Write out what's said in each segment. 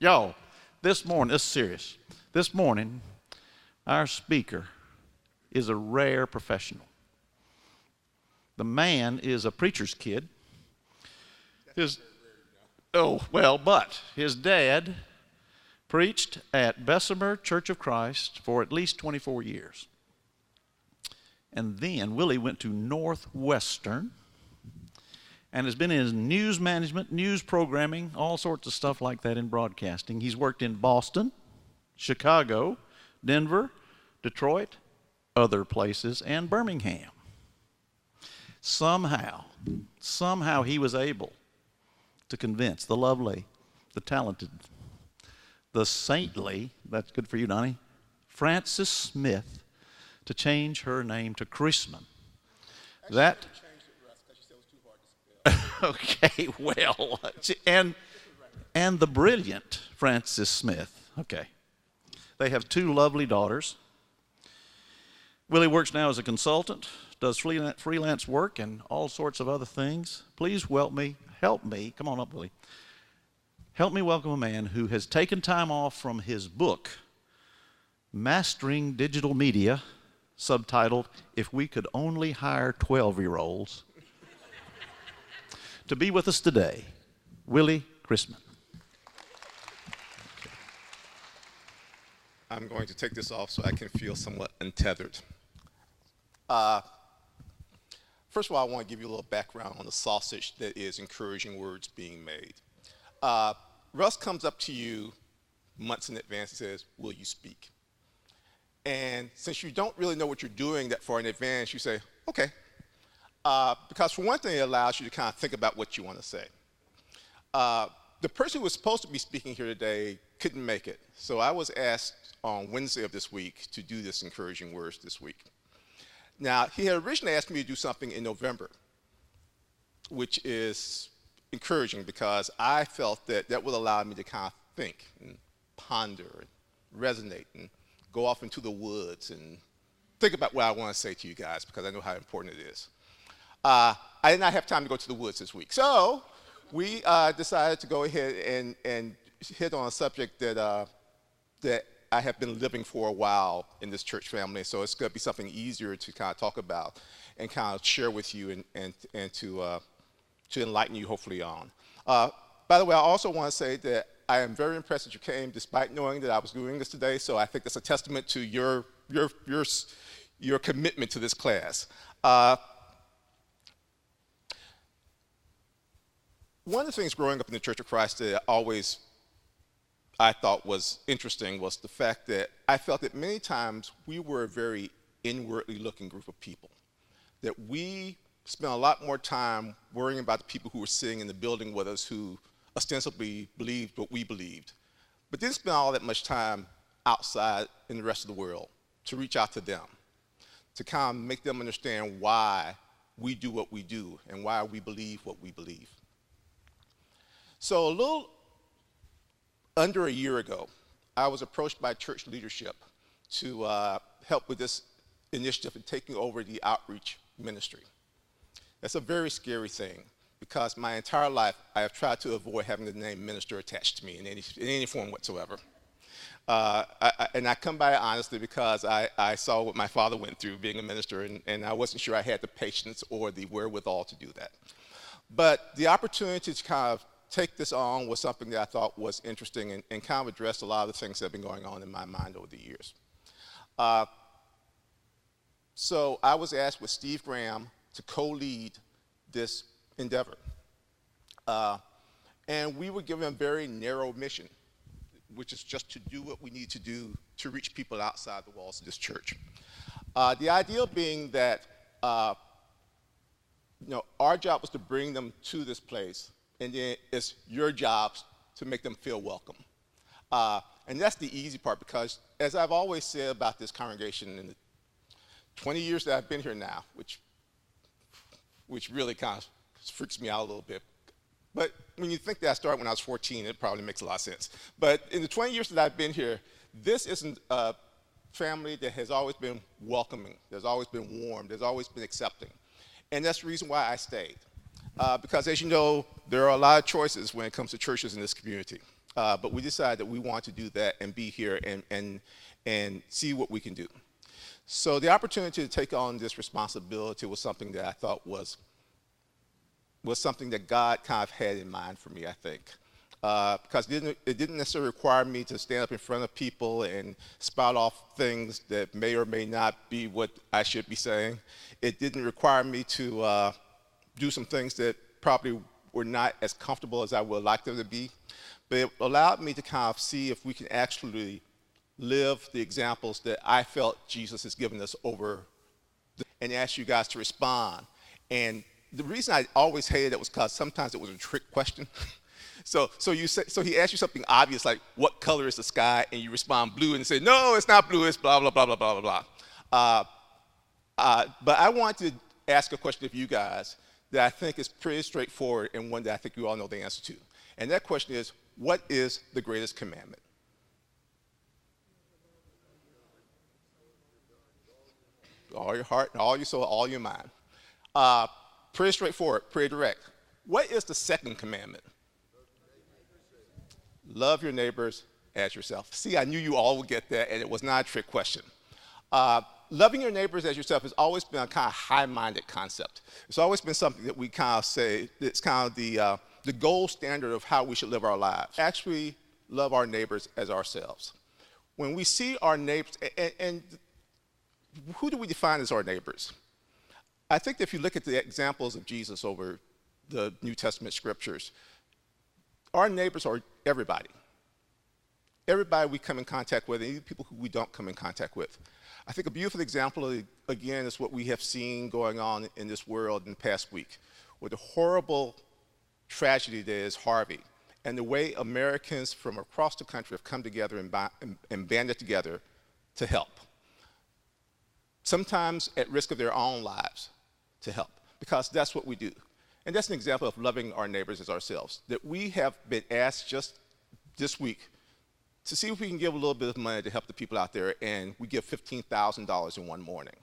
Y'all, this morning, this is serious. This morning, our speaker is a rare professional. The man is a preacher's kid. But his dad preached at Bessemer Church of Christ for at least 24 years. And then Willie went to Northwestern and has been in news management, news programming, all sorts of stuff like that in broadcasting. He's worked in Boston, Chicago, Denver, Detroit, other places, and Birmingham. Somehow he was able to convince the lovely, the talented, the saintly, that's good for you, Donnie, Frances Smith, to change her name to Chriesman. Okay, well, and the brilliant Frances Smith. Okay. They have two lovely daughters. Willie works now as a consultant, does freelance work and all sorts of other things. Please help me, come on up, Willie. Help me welcome a man who has taken time off from his book, Mastering Digital Media, subtitled, If We Could Only Hire 12-Year-Olds, to be with us today, Willie Chriesman. I'm going to take this off so I can feel somewhat untethered. First of all, I want to give you a little background on the sausage that is encouraging words being made. Russ comes up to you months in advance and says, will you speak? And since you don't really know what you're doing that far in advance, you say, okay. Because for one thing, it allows you to kind of think about what you want to say. The person who was supposed to be speaking here today couldn't make it. So I was asked on Wednesday of this week to do this encouraging words this week. Now, he had originally asked me to do something in November, which is encouraging because I felt that that would allow me to kind of think and ponder and resonate and go off into the woods and think about what I want to say to you guys because I know how important it is. I did not have time to go to the woods this week. So we decided to go ahead and hit on a subject that I have been living for a while in this church family. So it's going to be something easier to kind of talk about and kind of share with you and to enlighten you hopefully on. By the way, I also want to say that I am very impressed that you came despite knowing that I was doing this today. So I think that's a testament to your commitment to this class. One of the things growing up in the Church of Christ that I thought was interesting was the fact that I felt that many times we were a very inwardly looking group of people, that we spent a lot more time worrying about the people who were sitting in the building with us who ostensibly believed what we believed, but didn't spend all that much time outside in the rest of the world to reach out to them, to kind of make them understand why we do what we do and why we believe what we believe. So a little under a year ago, I was approached by church leadership to help with this initiative in taking over the outreach ministry. That's a very scary thing because my entire life I have tried to avoid having the name minister attached to me in any form whatsoever. And I come by it honestly because I saw what my father went through being a minister, and I wasn't sure I had the patience or the wherewithal to do that. But the opportunity to kind of take this on was something that I thought was interesting and kind of addressed a lot of the things that have been going on in my mind over the years. So I was asked with Steve Graham to co-lead this endeavor. And we were given a very narrow mission, which is just to do what we need to do to reach people outside the walls of this church. The idea being that our job was to bring them to this place, and then it's your job to make them feel welcome. And that's the easy part because, as I've always said about this congregation in the 20 years that I've been here now, which really kind of freaks me out a little bit. But when you think that I started when I was 14, it probably makes a lot of sense. But in the 20 years that I've been here, this isn't a family that has always been welcoming. There's always been warm. There's always been accepting. And that's the reason why I stayed. Because as you know, there are a lot of choices when it comes to churches in this community. But we decided that we want to do that and be here and see what we can do. So the opportunity to take on this responsibility was something that I thought was something that God kind of had in mind for me, I think. Because it didn't necessarily require me to stand up in front of people and spout off things that may or may not be what I should be saying. It didn't require me to do some things that probably were not as comfortable as I would like them to be. But it allowed me to kind of see if we can actually live the examples that I felt Jesus has given us over, and ask you guys to respond. And the reason I always hated it was because sometimes it was a trick question. So he asks you something obvious like, what color is the sky? And you respond blue and say, no, it's not blue, it's blah, blah, blah, blah, blah, blah, blah. But I want to ask a question of you guys that I think is pretty straightforward and one that I think you all know the answer to. And that question is, what is the greatest commandment? All your heart, and all your soul, all your mind. Pretty straightforward, pretty direct. What is the second commandment? Love your neighbors as yourself. See, I knew you all would get that, and it was not a trick question. Loving your neighbors as yourself has always been a kind of high-minded concept. It's always been something that we kind of say, it's kind of the gold standard of how we should live our lives. Actually, love our neighbors as ourselves. When we see our neighbors, and who do we define as our neighbors? I think that if you look at the examples of Jesus over the New Testament scriptures, our neighbors are everybody. Everybody we come in contact with, and even people who we don't come in contact with. I think a beautiful example, again, is what we have seen going on in this world in the past week, with the horrible tragedy that is Harvey, and the way Americans from across the country have come together and banded together to help. Sometimes at risk of their own lives to help, because that's what we do. And that's an example of loving our neighbors as ourselves, that we have been asked just this week to see if we can give a little bit of money to help the people out there, and we give $15,000 in one morning,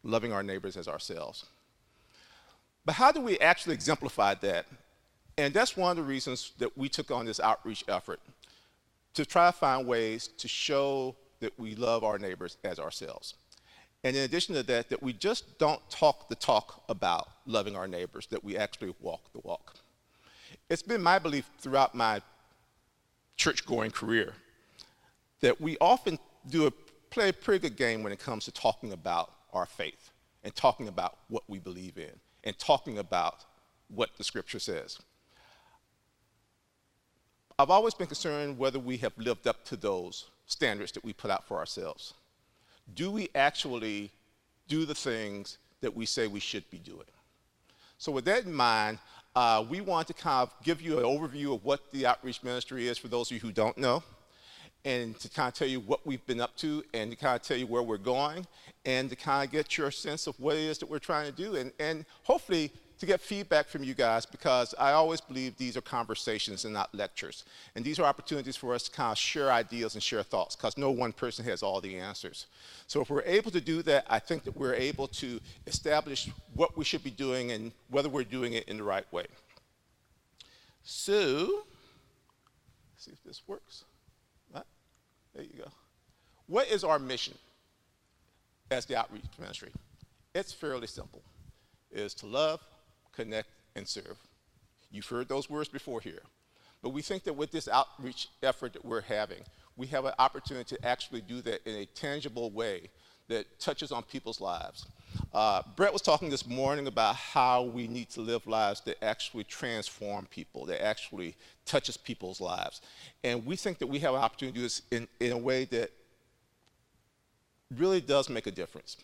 loving our neighbors as ourselves. But how do we actually exemplify that? And that's one of the reasons that we took on this outreach effort, to try to find ways to show that we love our neighbors as ourselves. And in addition to that, that we just don't talk the talk about loving our neighbors, that we actually walk the walk. It's been my belief throughout my church-going career that we often play a pretty good game when it comes to talking about our faith and talking about what we believe in and talking about what the scripture says. I've always been concerned whether we have lived up to those standards that we put out for ourselves. Do we actually do the things that we say we should be doing? So with that in mind, we want to kind of give you an overview of what the outreach ministry is for those of you who don't know, and to kind of tell you what we've been up to, and to kind of tell you where we're going, and to kind of get your sense of what it is that we're trying to do, and hopefully to get feedback from you guys, because I always believe these are conversations and not lectures. And these are opportunities for us to kind of share ideas and share thoughts, because no one person has all the answers. So if we're able to do that, I think that we're able to establish what we should be doing and whether we're doing it in the right way. So, let's see if this works. There you go. What is our mission as the outreach ministry? It's fairly simple. It is to love, connect, and serve. You've heard those words before here. But we think that with this outreach effort that we're having, we have an opportunity to actually do that in a tangible way that touches on people's lives. Brett was talking this morning about how we need to live lives that actually transform people, that actually touches people's lives. And we think that we have an opportunity to do this in a way that really does make a difference.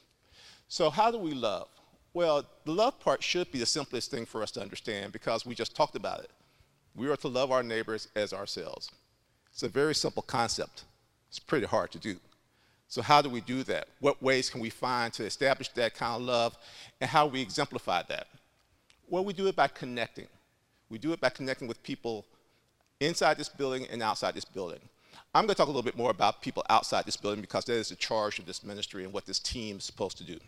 So how do we love? Well, the love part should be the simplest thing for us to understand, because we just talked about it. We are to love our neighbors as ourselves. It's a very simple concept. It's pretty hard to do. So how do we do that? What ways can we find to establish that kind of love, and how we exemplify that? Well, we do it by connecting. We do it by connecting with people inside this building and outside this building. I'm going to talk a little bit more about people outside this building, because that is the charge of this ministry and what this team is supposed to do.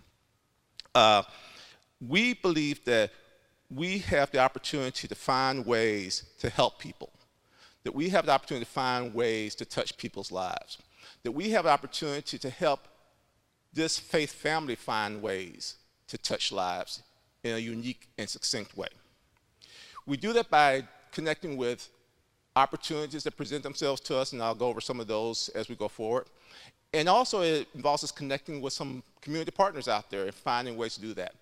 We believe that we have the opportunity to find ways to help people, that we have the opportunity to find ways to touch people's lives, that we have the opportunity to help this faith family find ways to touch lives in a unique and succinct way. We do that by connecting with opportunities that present themselves to us, and I'll go over some of those as we go forward. And also it involves us connecting with some community partners out there and finding ways to do that.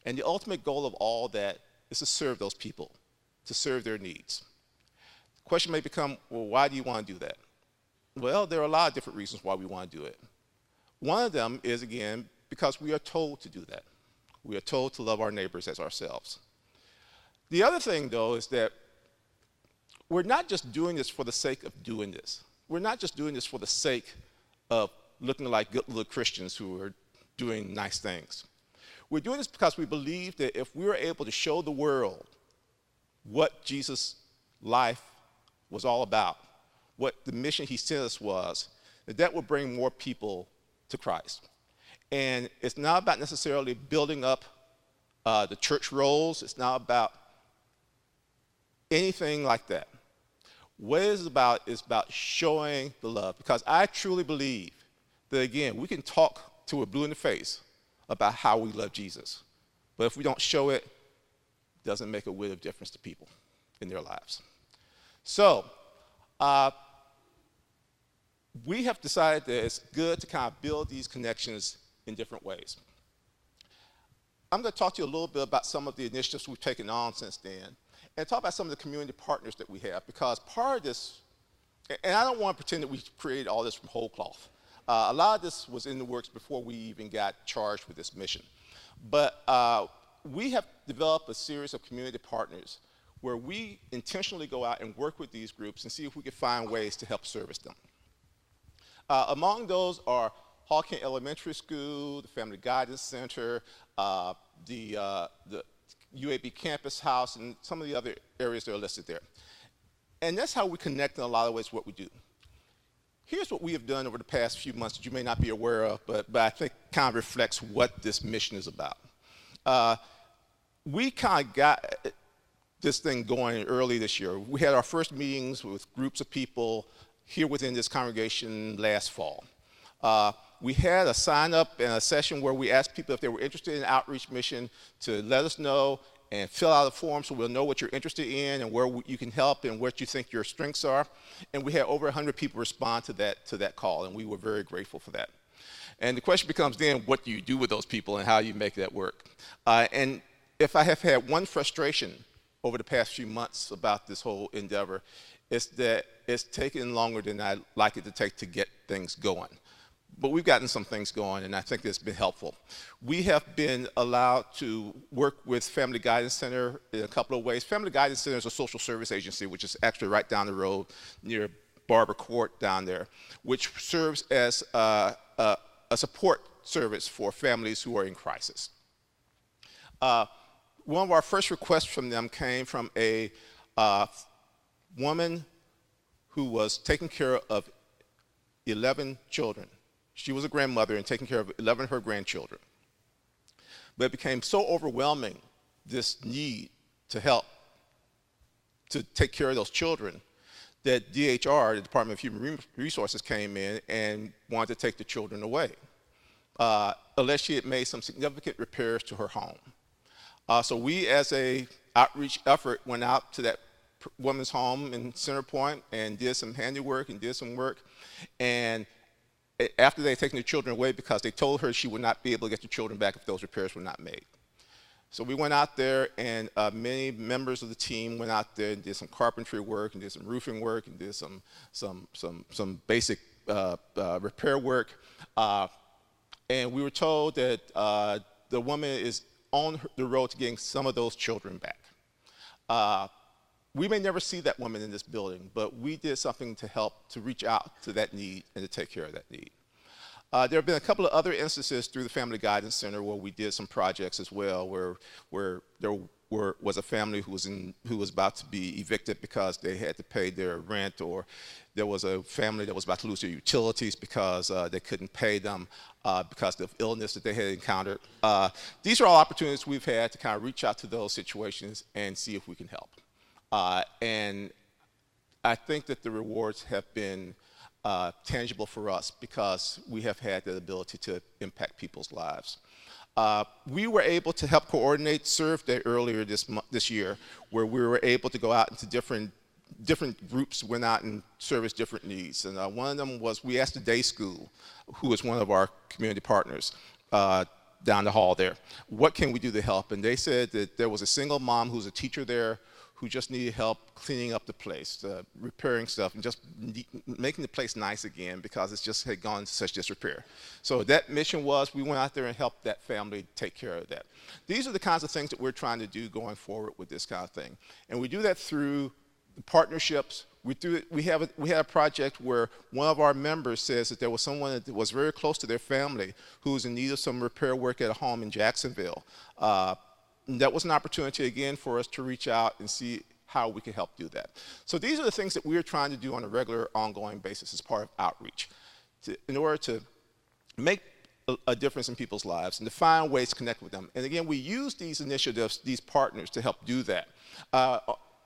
And the ultimate goal of all that is to serve those people, to serve their needs. The question may become, well, why do you want to do that? Well, there are a lot of different reasons why we want to do it. One of them is, again, because we are told to do that. We are told to love our neighbors as ourselves. The other thing, though, is that we're not just doing this for the sake of doing this. We're not just doing this for the sake of looking like good little Christians who are doing nice things. We're doing this because we believe that if we were able to show the world what Jesus' life was all about, what the mission he sent us was, that would bring more people to Christ. And it's not about necessarily building up the church rolls. It's not about anything like that. What it is about showing the love. Because I truly believe that, again, we can talk till we're blue in the face about how we love Jesus. But if we don't show it, it doesn't make a whit of difference to people in their lives. So, we have decided that it's good to kind of build these connections in different ways. I'm going to talk to you a little bit about some of the initiatives we've taken on since then, and talk about some of the community partners that we have, because part of this, and I don't want to pretend that we created all this from whole cloth. A lot of this was in the works before we even got charged with this mission. But we have developed a series of community partners where we intentionally go out and work with these groups and see if we can find ways to help service them. Among those are Hawkins Elementary School, the Family Guidance Center, the UAB Campus House, and some of the other areas that are listed there. And that's how we connect in a lot of ways what we do. Here's what we have done over the past few months that you may not be aware of, but I think kind of reflects what this mission is about. We kind of got this thing going early this year. We had our first meetings with groups of people here within this congregation last fall. We had a sign-up and a session where we asked people if they were interested in outreach mission to let us know and fill out a form so we'll know what you're interested in and where you can help and what you think your strengths are. And we had over 100 people respond to that call, and we were very grateful for that. And the question becomes then, what do you do with those people and how you make that work? And if I have had one frustration over the past few months about this whole endeavor, it's that it's taken longer than I'd like it to take to get things going. But we've gotten some things going, and I think that's been helpful. We have been allowed to work with Family Guidance Center in a couple of ways. Family Guidance Center is a social service agency, which is actually right down the road near Barber Court down there, which serves as a support service for families who are in crisis. One of our first requests from them came from a woman who was taking care of 11 children. She was a grandmother and taking care of 11 of her grandchildren. But it became so overwhelming, this need to help to take care of those children, that DHR, the Department of Human Resources, came in and wanted to take the children away, unless she had made some significant repairs to her home. So we, as a outreach effort, went out to that woman's home in Center Point and did some handiwork and did some work. And after they had taken the children away, because they told her she would not be able to get the children back if those repairs were not made. So we went out there, and many members of the team went out there and did some carpentry work and did some roofing work and did some basic repair work. And we were told that the woman is on the road to getting some of those children back. We may never see that woman in this building, but we did something to help to reach out to that need and to take care of that need. There have been a couple of other instances through the Family Guidance Center where we did some projects as well, where there was a family who was about to be evicted because they had to pay their rent, or there was a family that was about to lose their utilities because they couldn't pay them because of illness that they had encountered. These are all opportunities we've had to kind of reach out to those situations and see if we can help. And I think that the rewards have been tangible for us because we have had the ability to impact people's lives. We were able to help coordinate Serve Day earlier this year, where we were able to go out into different groups, went out and service different needs. And one of them was, we asked the day school, who is one of our community partners, down the hall there, what can we do to help? And they said that there was a single mom who's a teacher there who just needed help cleaning up the place, repairing stuff, and just making the place nice again because it just had gone into such disrepair. So that mission was, we went out there and helped that family take care of that. These are the kinds of things that we're trying to do going forward with this kind of thing. And we do that through partnerships. We had a project where one of our members says that there was someone that was very close to their family who was in need of some repair work at a home in Jacksonville. That was an opportunity, again, for us to reach out and see how we could help do that. So these are the things that we're trying to do on a regular, ongoing basis as part of outreach, in order to make a difference in people's lives and to find ways to connect with them. And again, we use these initiatives, these partners, to help do that.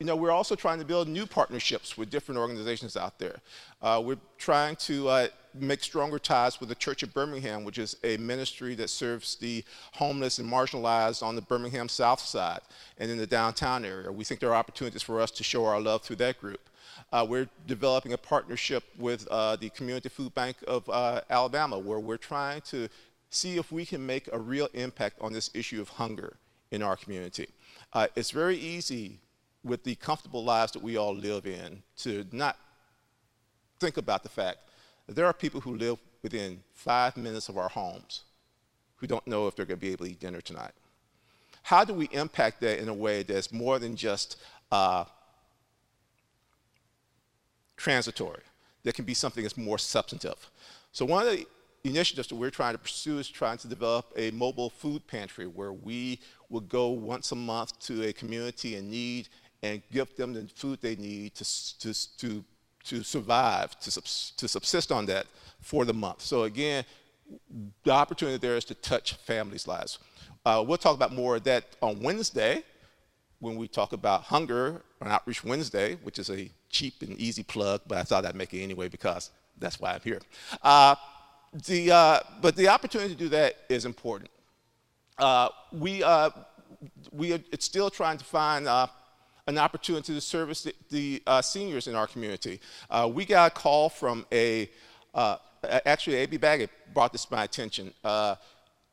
We're also trying to build new partnerships with different organizations out there. We're trying to make stronger ties with the Church of Birmingham, which is a ministry that serves the homeless and marginalized on the Birmingham South Side and in the downtown area. We think there are opportunities for us to show our love through that group. We're developing a partnership with the Community Food Bank of Alabama, where we're trying to see if we can make a real impact on this issue of hunger in our community. It's very easy with the comfortable lives that we all live in to not think about the fact that there are people who live within 5 minutes of our homes who don't know if they're going to be able to eat dinner tonight. How do we impact that in a way that's more than just transitory, that can be something that's more substantive? So one of the initiatives that we're trying to pursue is trying to develop a mobile food pantry where we will go once a month to a community in need and give them the food they need to survive, to subsist on that for the month. So again, the opportunity there is to touch families' lives. We'll talk about more of that on Wednesday when we talk about hunger on Outreach Wednesday, which is a cheap and easy plug, but I thought I'd make it anyway because that's why I'm here. But the opportunity to do that is important. We are still trying to find an opportunity to service the seniors in our community. We got a call from actually A.B. Baggett brought this to my attention.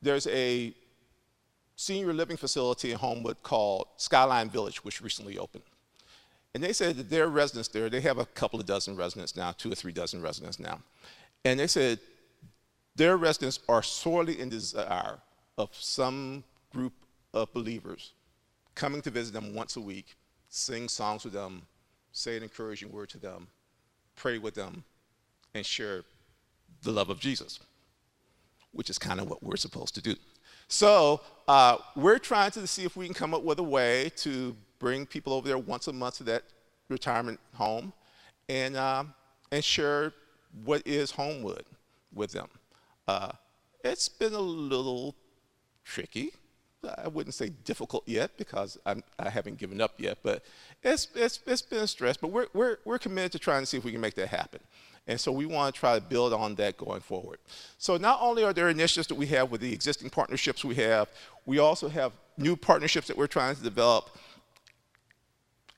There's a senior living facility in Homewood called Skyline Village, which recently opened. And they said that their residents there, they have a couple of dozen residents now, 2 or 3 dozen residents now. And they said their residents are sorely in desire of some group of believers coming to visit them once a week, sing songs with them, say an encouraging word to them, pray with them, and share the love of Jesus, which is kind of what we're supposed to do. So we're trying to see if we can come up with a way to bring people over there once a month to that retirement home and share what is Homewood with them. It's been a little tricky. I wouldn't say difficult yet because I haven't given up yet, but it's been a stress. But we're committed to trying to see if we can make that happen. And so we want to try to build on that going forward. So not only are there initiatives that we have with the existing partnerships we also have new partnerships that we're trying to develop.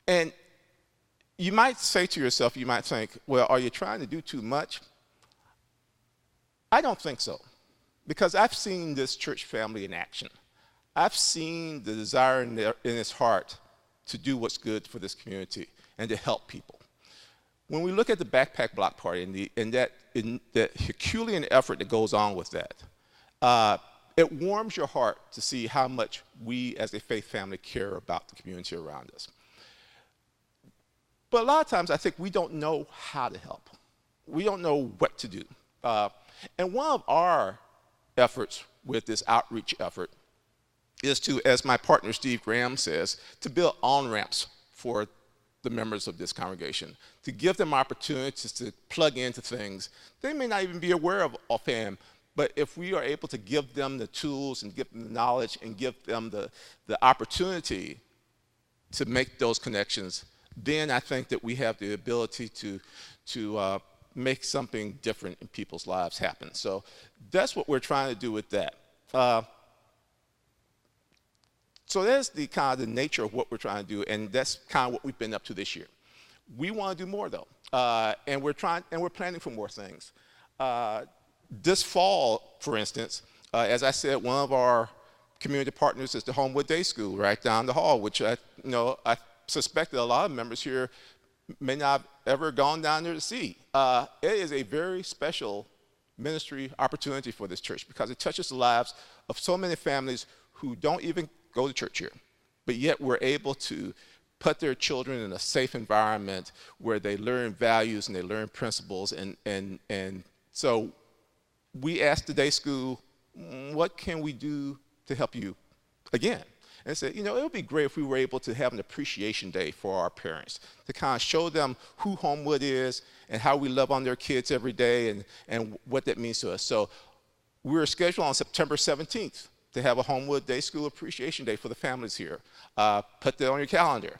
And you might say to yourself, you might think, well, are you trying to do too much? I don't think so, because I've seen this church family in action. I've seen the desire in his heart to do what's good for this community and to help people. When we look at the Backpack Block Party and that Herculean effort that goes on with that, it warms your heart to see how much we as a faith family care about the community around us. But a lot of times I think we don't know how to help. We don't know what to do. And one of our efforts with this outreach effort is to, as my partner Steve Graham says, to build on-ramps for the members of this congregation, to give them opportunities to plug into things they may not even be aware of offhand, but if we are able to give them the tools and give them the knowledge and give them the opportunity to make those connections, then I think that we have the ability to make something different in people's lives happen. So that's what we're trying to do with that. So that's the kind of the nature of what we're trying to do, and that's kind of what we've been up to this year. We want to do more though, and we're planning for more things. This fall, for instance, as I said, one of our community partners is the Homewood Day School right down the hall, which I suspect that a lot of members here may not have ever gone down there to see. It is a very special ministry opportunity for this church because it touches the lives of so many families who don't even go to church here, but yet we're able to put their children in a safe environment where they learn values and they learn principles. And so we asked the day school, what can we do to help you again? And said, it would be great if we were able to have an appreciation day for our parents, to kind of show them who Homewood is and how we love on their kids every day and what that means to us. So we're scheduled on September 17th to have a Homewood Day School Appreciation Day for the families here. Put that on your calendar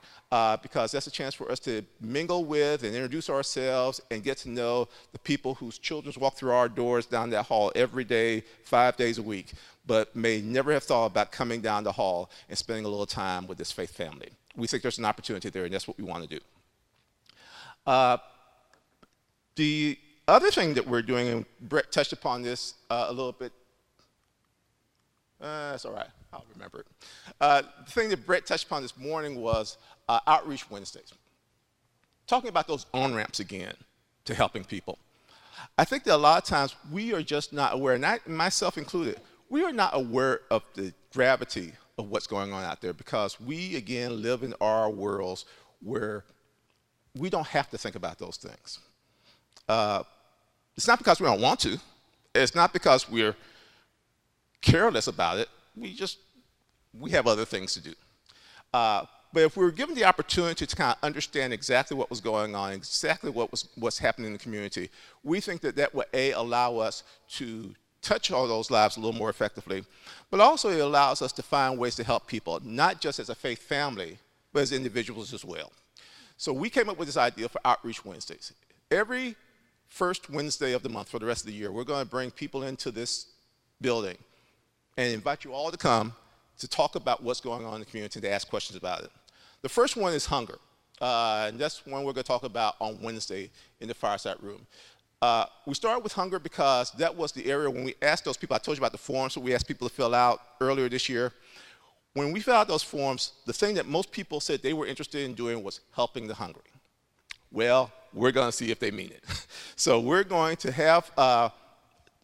because that's a chance for us to mingle with and introduce ourselves and get to know the people whose children walk through our doors down that hall every day, 5 days a week, but may never have thought about coming down the hall and spending a little time with this faith family. We think there's an opportunity there, and that's what we want to do. The other thing that we're doing, and Brett touched upon this a little bit, that's all right, I'll remember it. The thing that Brett touched upon this morning was Outreach Wednesdays. Talking about those on-ramps again to helping people. I think that a lot of times we are just not aware, and myself included, we are not aware of the gravity of what's going on out there because we, again, live in our worlds where we don't have to think about those things. It's not because we don't want to. It's not because we're careless about it. We have other things to do. But if we were given the opportunity to kind of understand exactly what was going on, exactly what's happening in the community, we think that would allow us to touch all those lives a little more effectively, but also it allows us to find ways to help people, not just as a faith family, but as individuals as well. So we came up with this idea for Outreach Wednesdays. Every first Wednesday of the month for the rest of the year, we're going to bring people into this building and invite you all to come to talk about what's going on in the community and to ask questions about it. The first one is hunger, and that's one we're going to talk about on Wednesday in the fireside room. We started with hunger because that was the area when we asked those people, I told you about the forms that we asked people to fill out earlier this year. When we filled out those forms, the thing that most people said they were interested in doing was helping the hungry. Well, we're going to see if they mean it. So we're going to have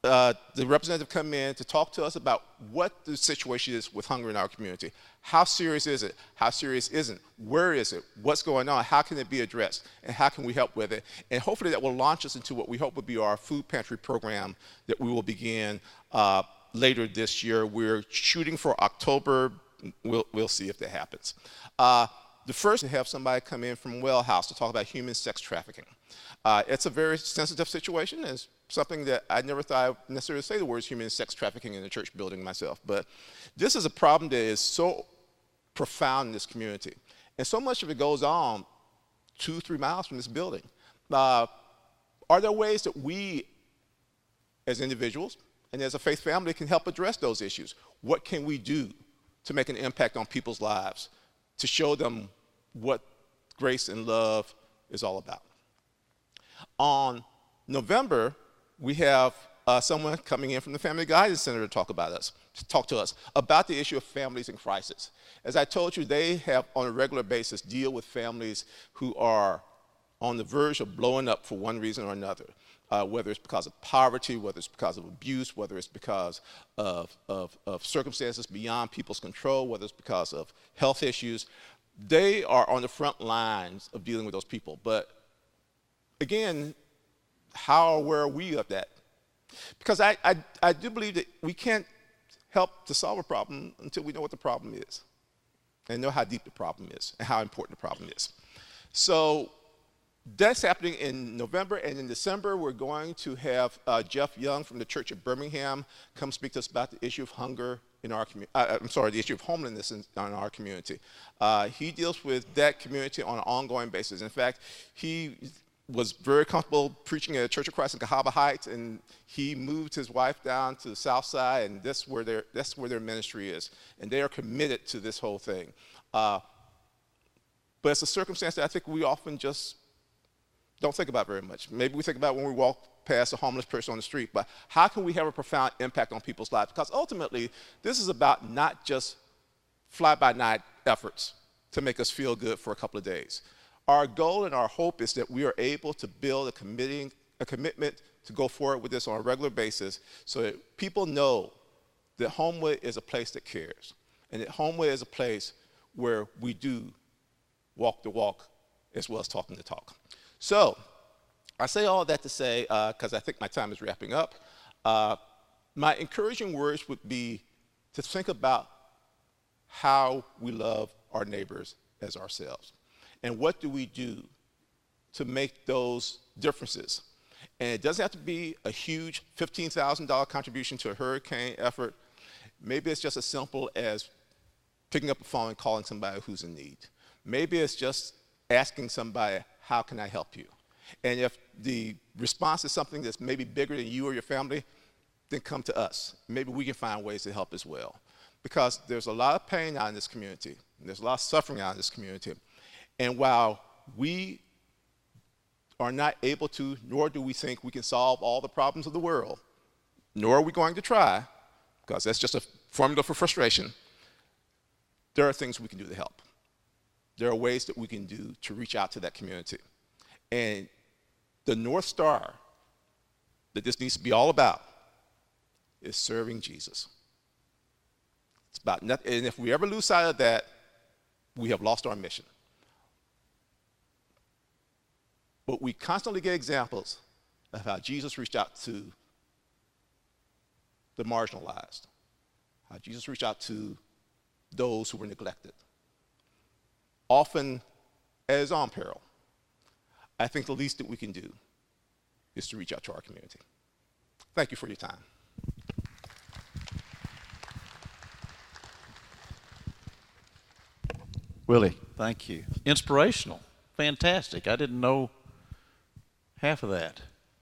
the representative come in to talk to us about what the situation is with hunger in our community. How serious is it? How serious isn't? Where is it? What's going on? How can it be addressed? And how can we help with it? And hopefully that will launch us into what we hope will be our food pantry program that we will begin later this year. We're shooting for October. We'll see if that happens. The first to have somebody come in from Well House to talk about human sex trafficking. It's a very sensitive situation. It's something that I never thought I would necessarily say the words human sex trafficking in a church building myself. But this is a problem that is so profound in this community. And so much of it goes on 2-3 miles from this building. Are there ways that we, as individuals and as a faith family, can help address those issues? What can we do to make an impact on people's lives, to show them what grace and love is all about? On November, we have someone coming in from the Family Guidance Center to talk to us about the issue of families in crisis. As I told you, they have on a regular basis deal with families who are on the verge of blowing up for one reason or another, whether it's because of poverty, whether it's because of abuse, whether it's because of circumstances beyond people's control, whether it's because of health issues. They are on the front lines of dealing with those people. But again, how aware are we of that? Because I do believe that we can't help to solve a problem until we know what the problem is and know how deep the problem is and how important the problem is. So That's happening in November, and in December, we're going to have Jeff Young from the Church of Birmingham come speak to us about the issue of hunger in our community. I'm sorry, the issue of homelessness in our community. He deals with that community on an ongoing basis. In fact, he was very comfortable preaching at Church of Christ in Cahaba Heights, and he moved his wife down to the south side, and that's where their ministry is. And they are committed to this whole thing. But it's a circumstance that I think we often just don't think about very much. Maybe we think about when we walk past a homeless person on the street, but how can we have a profound impact on people's lives? Because ultimately, this is about not just fly-by-night efforts to make us feel good for a couple of days. Our goal and our hope is that we are able to build a commitment to go forward with this on a regular basis so that people know that Homewood is a place that cares, and that Homewood is a place where we do walk the walk as well as talking the talk. So I say all that to say, because I think my time is wrapping up, my encouraging words would be to think about how we love our neighbors as ourselves. And what do we do to make those differences? And it doesn't have to be a huge $15,000 contribution to a hurricane effort. Maybe it's just as simple as picking up the phone and calling somebody who's in need. Maybe it's just asking somebody, how can I help you? And if the response is something that's maybe bigger than you or your family, then come to us. Maybe we can find ways to help as well. Because there's a lot of pain out in this community, and there's a lot of suffering out in this community. And while we are not able to, nor do we think we can solve all the problems of the world, nor are we going to try, because that's just a formula for frustration, there are things we can do to help. There are ways that we can do to reach out to that community. And the North Star that this needs to be all about is serving Jesus. It's about nothing, and if we ever lose sight of that, we have lost our mission. But we constantly get examples of how Jesus reached out to the marginalized, how Jesus reached out to those who were neglected, often at his own peril. I think the least that we can do is to reach out to our community. Thank you for your time. Willie, thank you. Inspirational. Fantastic. I didn't know half of that.